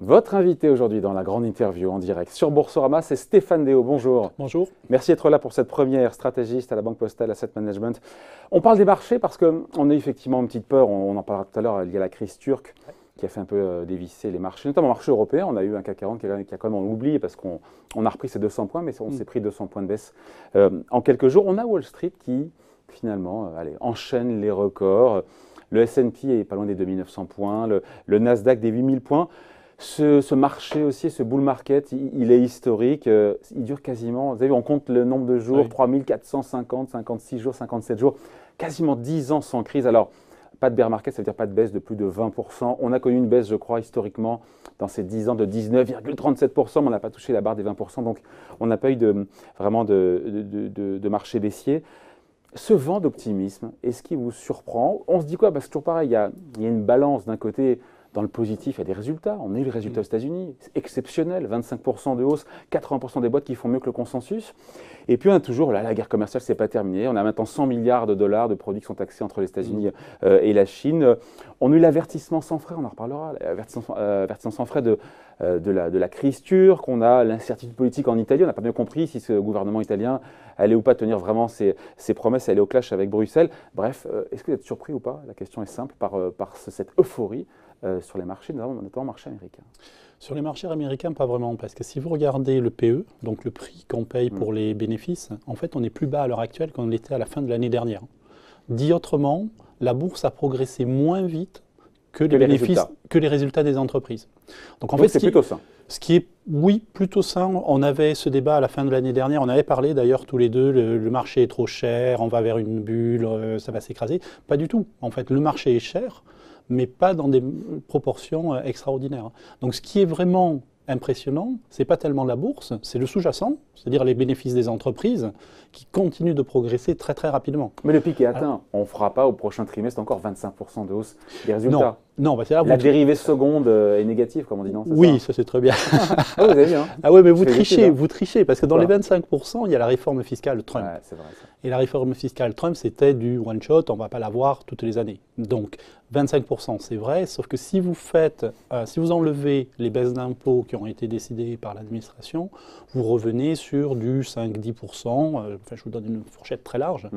Votre invité aujourd'hui dans la grande interview en direct sur Boursorama, c'est Stéphane Déo. Bonjour. Bonjour. Merci d'être là pour cette première, stratégiste à la Banque Postale Asset Management. On parle des marchés parce qu'on a effectivement une petite peur, on en parlera tout à l'heure, liée à la crise turque qui a fait un peu dévisser les marchés, notamment le marché européen. On a eu un CAC 40 qui a quand même, on l'oublie parce qu'on a repris ses 200 points, mais on s'est pris 200 points de baisse en quelques jours. On a Wall Street qui finalement enchaîne les records. Le S&P est pas loin des 2900 points, le Nasdaq des 8000 points. Ce marché aussi, ce bull market, il est historique, il dure quasiment, vous avez vu, on compte le nombre de jours, 3450, 56 jours, 57 jours, quasiment 10 ans sans crise. Alors, pas de bear market, ça veut dire pas de baisse de plus de 20%. On a connu une baisse, je crois, historiquement, dans ces 10 ans de 19,37%, mais on n'a pas touché la barre des 20%, donc on n'a pas eu vraiment de marché baissier. Ce vent d'optimisme, est-ce qu'il vous surprend? On se dit quoi? Parce que toujours pareil, il y a une balance d'un côté. Dans le positif, il y a des résultats. On a eu les résultats aux États-Unis, c'est exceptionnel, 25% de hausse, 80% des boîtes qui font mieux que le consensus. Et puis on a toujours, là, la guerre commerciale, c'est pas terminé. On a maintenant 100 milliards de dollars de produits qui sont taxés entre les États-Unis et la Chine. On a eu l'avertissement sans frais, on en reparlera, l'avertissement sans frais de la crise turque. On a l'incertitude politique en Italie. On n'a pas bien compris si ce gouvernement italien allait ou pas tenir vraiment ses promesses, aller au clash avec Bruxelles. Bref, est-ce que vous êtes surpris ou pas? La question est simple, par cette euphorie sur les marchés, notamment le marché américain. Sur les marchés américains, pas vraiment, parce que si vous regardez le PE, donc le prix qu'on paye pour les bénéfices, en fait, on est plus bas à l'heure actuelle qu'on l'était à la fin de l'année dernière. Dit autrement, la bourse a progressé moins vite que les bénéfices, que les résultats des entreprises. Donc, en fait, c'est plutôt sain. Ce qui est, oui, plutôt sain. On avait ce débat à la fin de l'année dernière. On avait parlé d'ailleurs tous les deux, le marché est trop cher, on va vers une bulle, ça va s'écraser. Pas du tout. En fait, le marché est cher, mais pas dans des proportions extraordinaires. Donc ce qui est vraiment impressionnant, ce n'est pas tellement la bourse, c'est le sous-jacent, c'est-à-dire les bénéfices des entreprises qui continuent de progresser très très rapidement. Mais le pic est atteint. On ne fera pas au prochain trimestre encore 25% de hausse des résultats. Non, bah là, la dérivée seconde est négative, comme on dit, non? Oui, ça c'est très bien. Ah, vous avez vu, hein? Ah oui, mais vous trichez, parce que dans les 25%, il y a la réforme fiscale Trump. Ouais, c'est vrai, ça. Et la réforme fiscale Trump, c'était du one-shot, on ne va pas l'avoir toutes les années. Donc 25%, c'est vrai, sauf que si vous enlevez les baisses d'impôts qui ont été décidées par l'administration, vous revenez sur du 5-10%, je vous donne une fourchette très large,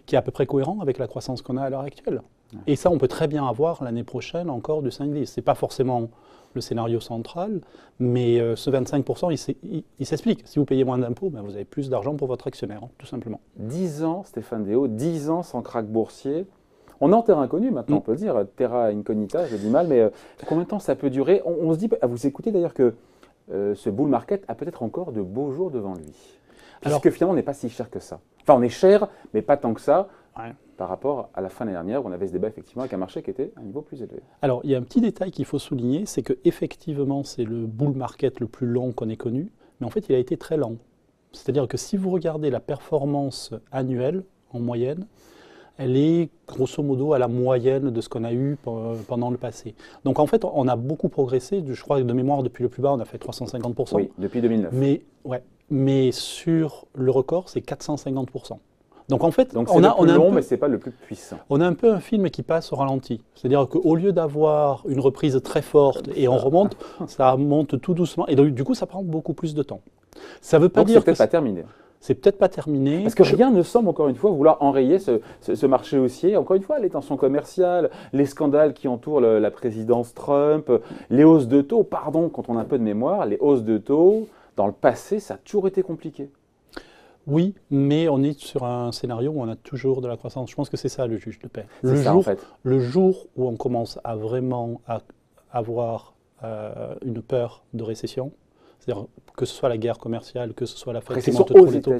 qui est à peu près cohérent avec la croissance qu'on a à l'heure actuelle. Et ça, on peut très bien avoir l'année prochaine encore du 5-10. Ce n'est pas forcément le scénario central, mais ce 25%, il s'explique. Si vous payez moins d'impôts, ben vous avez plus d'argent pour votre actionnaire, hein, tout simplement. 10 ans, Stéphane Déo, 10 ans sans krach boursier. On est en terrain inconnu maintenant, on peut le dire, terra incognita, je dis mal, mais combien de temps ça peut durer? On se dit, à vous écouter d'ailleurs, que ce bull market a peut-être encore de beaux jours devant lui. Puisque finalement, on n'est pas si cher que ça. Enfin, on est cher, mais pas tant que ça. Ouais. Par rapport à la fin de l'année dernière, où on avait ce débat effectivement avec un marché qui était à un niveau plus élevé. Alors, il y a un petit détail qu'il faut souligner, c'est qu'effectivement, c'est le bull market le plus long qu'on ait connu, mais en fait, il a été très lent. C'est-à-dire que si vous regardez la performance annuelle, en moyenne, elle est grosso modo à la moyenne de ce qu'on a eu pendant le passé. Donc en fait, on a beaucoup progressé, je crois que de mémoire, depuis le plus bas, on a fait 350%. Oui, depuis 2009. Mais sur le record, c'est 450%. Donc en fait, c'est le plus long, mais ce n'est pas le plus puissant. On a un peu un film qui passe au ralenti. C'est-à-dire qu'au lieu d'avoir une reprise très forte et on remonte, ça monte tout doucement. Et donc, du coup, ça prend beaucoup plus de temps. Ça veut pas dire c'est peut-être pas terminé. C'est peut-être pas terminé. Parce que rien ne semble, encore une fois, vouloir enrayer ce marché haussier. Encore une fois, les tensions commerciales, les scandales qui entourent la présidence Trump, les hausses de taux. Pardon, quand on a un peu de mémoire, les hausses de taux, dans le passé, ça a toujours été compliqué. Oui, mais on est sur un scénario où on a toujours de la croissance. Je pense que c'est ça le juge de paix. Le jour où on commence à vraiment avoir une peur de récession, c'est-à-dire que ce soit la guerre commerciale, que ce soit la Fed qui monte trop les taux.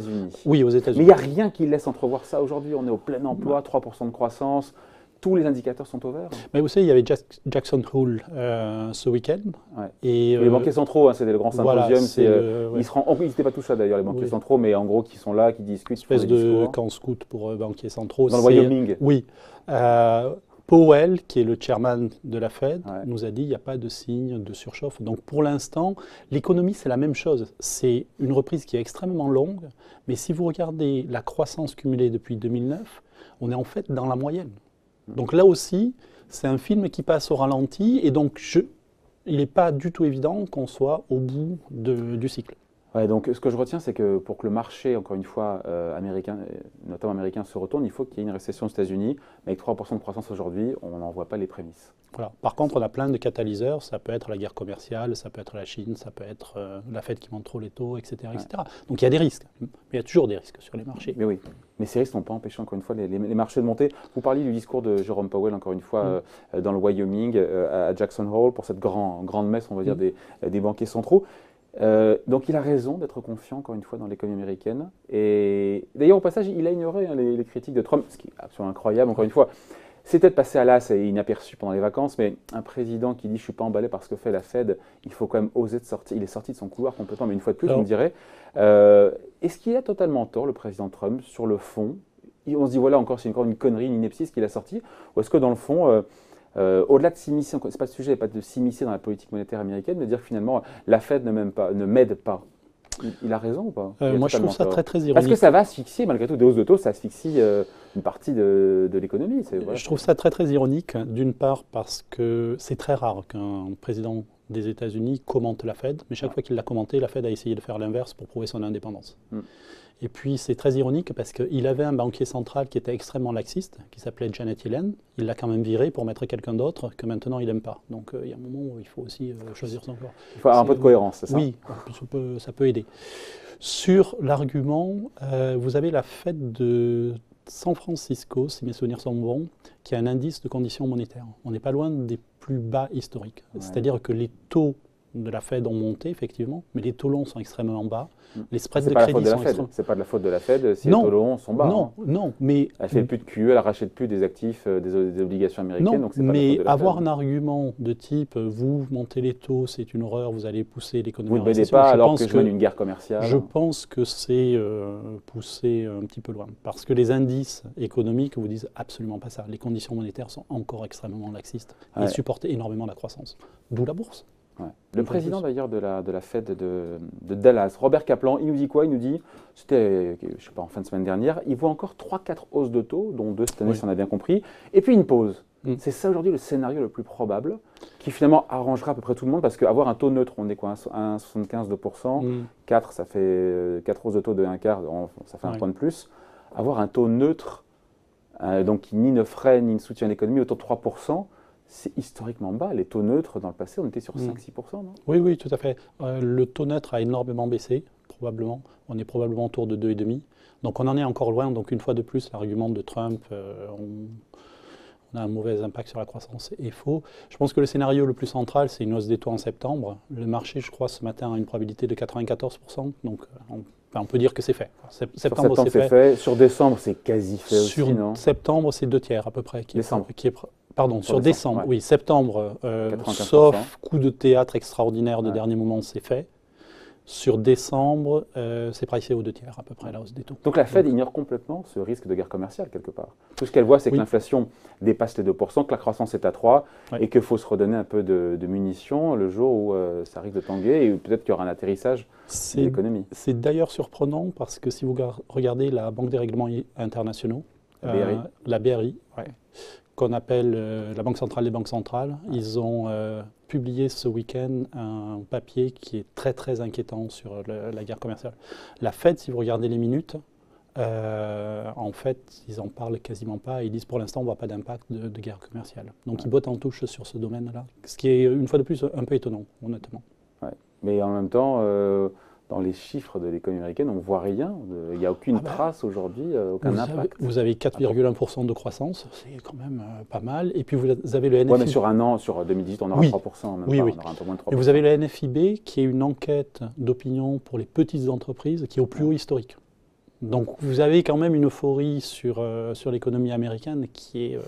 Oui, aux États-Unis. Mais il n'y a rien qui laisse entrevoir ça aujourd'hui. On est au plein emploi, 3% de croissance. Tous les indicateurs sont au vert. Mais vous savez, il y avait Jackson Hole ce week-end. Ouais. Et les banquiers centraux, c'était le grand symposium. Voilà, ils n'étaient pas tous là d'ailleurs, les banquiers centraux, mais en gros, qui sont là, qui discutent. Une espèce de camp scout pour banquiers centraux. Dans le Wyoming. Oui. Powell, qui est le chairman de la Fed, nous a dit qu'il n'y a pas de signe de surchauffe. Donc pour l'instant, l'économie, c'est la même chose. C'est une reprise qui est extrêmement longue, mais si vous regardez la croissance cumulée depuis 2009, on est en fait dans la moyenne. Donc là aussi, c'est un film qui passe au ralenti, et donc il n'est pas du tout évident qu'on soit au bout du cycle. Ouais, donc ce que je retiens, c'est que pour que le marché, encore une fois, américain, notamment américain, se retourne, il faut qu'il y ait une récession aux États-Unis. Mais avec 3% de croissance aujourd'hui, on n'en voit pas les prémices. Voilà. Par contre, on a plein de catalyseurs. Ça peut être la guerre commerciale, ça peut être la Chine, ça peut être la Fed qui monte trop les taux, etc., etc. Donc il y a des risques. Mais il y a toujours des risques sur les marchés. Mais oui, mais ces risques n'ont pas empêché, encore une fois, les marchés de monter. Vous parliez du discours de Jérôme Powell, encore une fois, dans le Wyoming, à Jackson Hole, pour cette grande messe, on va dire, des banquiers centraux. Donc il a raison d'être confiant, encore une fois, dans l'économie américaine. Et d'ailleurs, au passage, il a ignoré les critiques de Trump, ce qui est absolument incroyable, encore une fois. C'est peut-être passé à l'as et inaperçu pendant les vacances, mais un président qui dit « je ne suis pas emballé par ce que fait la Fed », il faut quand même oser de sortir. Il est sorti de son couloir complètement, mais une fois de plus, je me dirais. Est-ce qu'il a totalement tort, le président Trump, sur le fond? On se dit, voilà, encore, c'est encore une connerie, une ineptie, ce qu'il a sorti. Ou est-ce que, dans le fond, au-delà de s'immiscer, ce n'est pas le sujet, pas de s'immiscer dans la politique monétaire américaine, mais de dire que finalement, la Fed ne m'aide pas. Il a raison ou pas? Moi, je trouve ça très, très ironique. Parce que ça va asphyxier, malgré tout, des hausses de taux, ça asphyxie une partie de l'économie. Voilà. Je trouve ça très, très ironique, d'une part parce que c'est très rare qu'un président des États-Unis commente la Fed, mais chaque fois qu'il l'a commenté, la Fed a essayé de faire l'inverse pour prouver son indépendance. Et puis, c'est très ironique parce qu'il avait un banquier central qui était extrêmement laxiste, qui s'appelait Janet Yellen. Il l'a quand même viré pour mettre quelqu'un d'autre que maintenant il n'aime pas. Donc, il y a un moment où il faut aussi choisir son corps. Il faut avoir un peu de cohérence, c'est ça? Oui, ça peut aider. Sur l'argument, vous avez la Fed de San Francisco, si mes souvenirs sont bons, qui a un indice de conditions monétaires. On n'est pas loin des plus bas historiques. Ouais. C'est-à-dire que les taux de la Fed ont monté, effectivement, mais les taux longs sont extrêmement bas. Les spreads de crédit sont extrêmement... C'est pas de la faute de la Fed si les taux longs sont bas. Non, mais... Elle fait plus de QE, elle rachète plus des actifs, des obligations américaines. Non, donc c'est pas mais la faute de la avoir Fed. un argument de type, vous montez les taux, c'est une horreur, vous allez pousser l'économie en récession. Vous ne m'aidez pas alors que je mène une guerre commerciale. Je pense que c'est poussé un petit peu loin. Parce que les indices économiques vous disent absolument pas ça. Les conditions monétaires sont encore extrêmement laxistes et supportent énormément la croissance. D'où la bourse. Ouais. Le président d'ailleurs de la Fed de Dallas, Robert Kaplan, il nous dit quoi? Il nous dit, c'était je sais pas, en fin de semaine dernière, il voit encore 3-4 hausses de taux, dont 2 cette année si on a bien compris, et puis une pause. C'est ça aujourd'hui le scénario le plus probable, qui finalement arrangera à peu près tout le monde, parce qu'avoir un taux neutre, on est quoi, 1,75, 2%, 4, ça fait 4 hausses de taux de 1 quart, ça fait un point de plus. Avoir un taux neutre, donc qui ni ne freine ni ne soutient l'économie, autour de 3%, c'est historiquement bas. Les taux neutres, dans le passé, on était sur 5-6%, non? Oui, tout à fait. Le taux neutre a énormément baissé, probablement. On est probablement autour de 2,5. Donc on en est encore loin. Donc une fois de plus, l'argument de Trump, on a un mauvais impact sur la croissance, est faux. Je pense que le scénario le plus central, c'est une hausse des taux en septembre. Le marché, je crois, ce matin a une probabilité de 94%. Donc on peut dire que c'est fait. Septembre, c'est fait. Sur décembre, c'est quasi fait aussi, non? Sur septembre, c'est 2 tiers à peu près. Pardon, sur décembre, oui. Septembre, sauf coup de théâtre extraordinaire de dernier moment, c'est fait. Sur décembre, c'est pricé aux 2 tiers à peu près, la hausse des taux. Donc la Fed ignore complètement ce risque de guerre commerciale quelque part. Tout ce qu'elle voit, c'est que l'inflation dépasse les 2%, que la croissance est à 3%, et qu'il faut se redonner un peu de munitions le jour où ça risque de tanguer, et peut-être qu'il y aura un atterrissage de l'économie. C'est d'ailleurs surprenant parce que si vous regardez la Banque des règlements internationaux, la BRI qu'on appelle la Banque centrale des banques centrales, ils ont publié ce week-end un papier qui est très très inquiétant sur la guerre commerciale. La Fed, si vous regardez les minutes, en fait, ils n'en parlent quasiment pas. Ils disent pour l'instant, on ne voit pas d'impact de guerre commerciale. Donc ils bottent en touche sur ce domaine-là, ce qui est une fois de plus un peu étonnant, honnêtement. Ouais. Mais en même temps, dans les chiffres de l'économie américaine, on ne voit rien. Il n'y a aucune trace aujourd'hui, aucun impact. Vous avez 4,1% de croissance, c'est quand même pas mal. Et puis vous avez le NFIB. Oui, mais sur un an, sur 2018, on aura 3%. On aura un peu moins de 3%. Et vous avez le NFIB, qui est une enquête d'opinion pour les petites entreprises, qui est au plus haut historique. Donc vous avez quand même une euphorie sur l'économie américaine qui est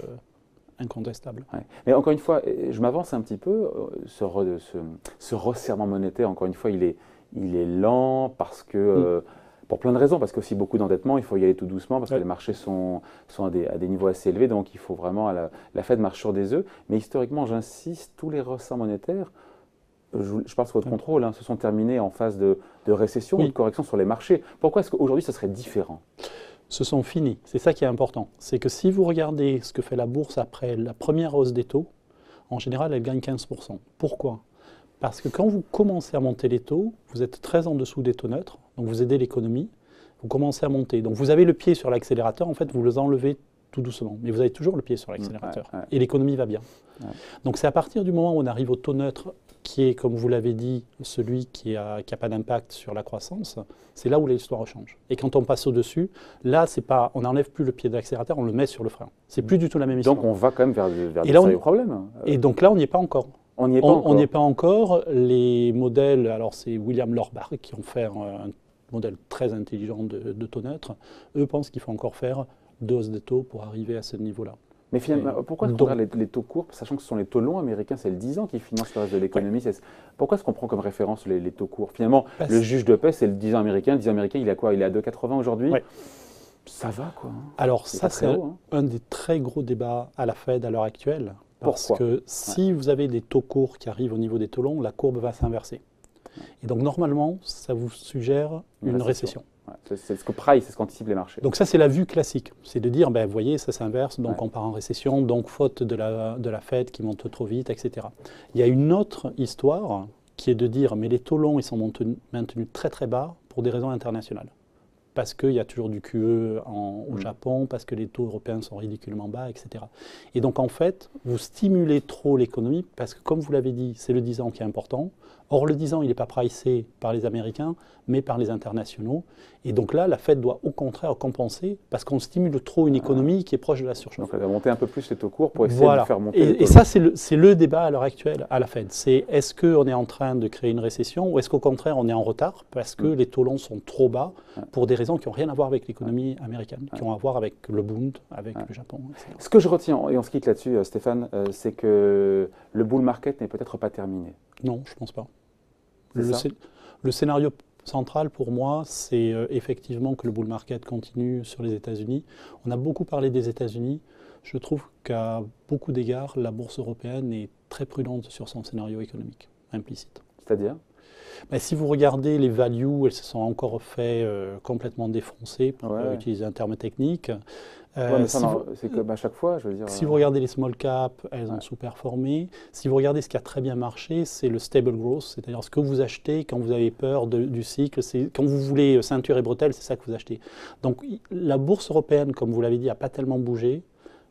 incontestable. Ouais. Mais encore une fois, je m'avance un petit peu. Ce resserrement monétaire, encore une fois, il est lent parce que, pour plein de raisons, parce qu'il y a aussi beaucoup d'endettement, il faut y aller tout doucement parce que les marchés sont à des niveaux assez élevés, donc il faut vraiment, la Fed marche sur des œufs. Mais historiquement, j'insiste, tous les resserres monétaires, je parle sous votre contrôle, se sont terminés en phase de récession ou de correction sur les marchés. Pourquoi est-ce qu'aujourd'hui, ça serait différent? Ce sont finis. C'est ça qui est important. C'est que si vous regardez ce que fait la bourse après la première hausse des taux, en général, elle gagne 15%. Pourquoi? Parce que quand vous commencez à monter les taux, vous êtes très en dessous des taux neutres, donc vous aidez l'économie, vous commencez à monter. Donc vous avez le pied sur l'accélérateur, en fait, vous le enlevez tout doucement, mais vous avez toujours le pied sur l'accélérateur, et l'économie va bien. Donc c'est à partir du moment où on arrive au taux neutre, qui est, comme vous l'avez dit, celui qui n'a pas d'impact sur la croissance, c'est là où l'histoire change. Et quand on passe au-dessus, là, on n'enlève plus le pied de l'accélérateur, on le met sur le frein. C'est plus du tout la même histoire. Donc on va quand même vers des sérieux problèmes. Et donc là, on n'y est pas encore. On n'y est pas encore. On n'y est pas encore. Les modèles, alors c'est William Lorbach qui ont fait un modèle très intelligent de taux neutre. Eux pensent qu'il faut encore faire 2 hausses de taux pour arriver à ce niveau-là. Mais finalement, pourquoi est-ce qu'on regarde les taux courts, sachant que ce sont les taux longs américains, c'est le 10 ans qui finance le reste de l'économie. Pourquoi est-ce qu'on prend comme référence les taux courts? Finalement, le juge de paix, c'est le 10 ans américain. Le 10 ans américain, il est à quoi? Il est à 2,80 aujourd'hui. Ça va, quoi. Alors ça, c'est un des très gros débats à la Fed à l'heure actuelle. Parce que si vous avez des taux courts qui arrivent au niveau des taux longs, la courbe va s'inverser. Et donc normalement, ça vous suggère une récession. C'est ce que price, c'est ce qu'anticipent les marchés. Donc ça, c'est la vue classique. C'est de dire, vous voyez, ça s'inverse, donc on part en récession, donc faute de la Fed qui monte trop vite, etc. Il y a une autre histoire qui est de dire, mais les taux longs, ils sont maintenus très très bas pour des raisons internationales. Parce qu'il y a toujours du QE au Japon, parce que les taux européens sont ridiculement bas, etc. Et donc en fait, vous stimulez trop l'économie, parce que comme vous l'avez dit, c'est le 10 ans qui est important. Or, le 10 ans, il n'est pas pricé par les Américains, mais par les internationaux. Et donc là, la Fed doit au contraire compenser, parce qu'on stimule trop une économie qui est proche de la surchauffe. Donc elle va monter un peu plus les taux courts pour essayer de faire monter les taux. Et ça, c'est le débat à l'heure actuelle à la Fed. C'est est-ce qu'on est en train de créer une récession, ou est-ce qu'au contraire, on est en retard, parce que les taux longs sont trop bas, pour des raisons qui n'ont rien à voir avec l'économie américaine, qui ont à voir avec le Bund, avec le Japon, etc. Ce que je retiens, et on se quitte là-dessus, Stéphane, c'est que le bull market n'est peut-être pas terminé. Non, je ne pense pas. Le scénario central pour moi, c'est effectivement que le bull market continue sur les États-Unis. On a beaucoup parlé des États-Unis. Je trouve qu'à beaucoup d'égards, la bourse européenne est très prudente sur son scénario économique implicite. C'est-à-dire ? Si vous regardez les values, elles se sont encore fait complètement défoncer, pour utiliser un terme technique. C'est comme à chaque fois, je veux dire. Si vous regardez les small caps, elles ont sous-performé. Si vous regardez ce qui a très bien marché, c'est le stable growth, c'est-à-dire ce que vous achetez quand vous avez peur du cycle. Quand vous voulez ceinture et bretelles, c'est ça que vous achetez. Donc la bourse européenne, comme vous l'avez dit, n'a pas tellement bougé,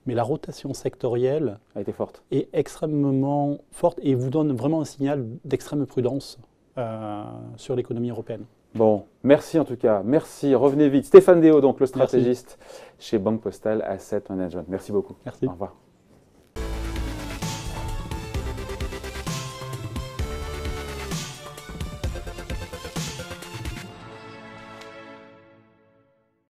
mais la rotation sectorielle a été forte. Est extrêmement forte et vous donne vraiment un signal d'extrême prudence sur l'économie européenne. Bon, merci en tout cas. Merci. Revenez vite. Stéphane Déo, donc le stratégiste chez Banque Postale Asset Management. Merci beaucoup. Merci. Au revoir.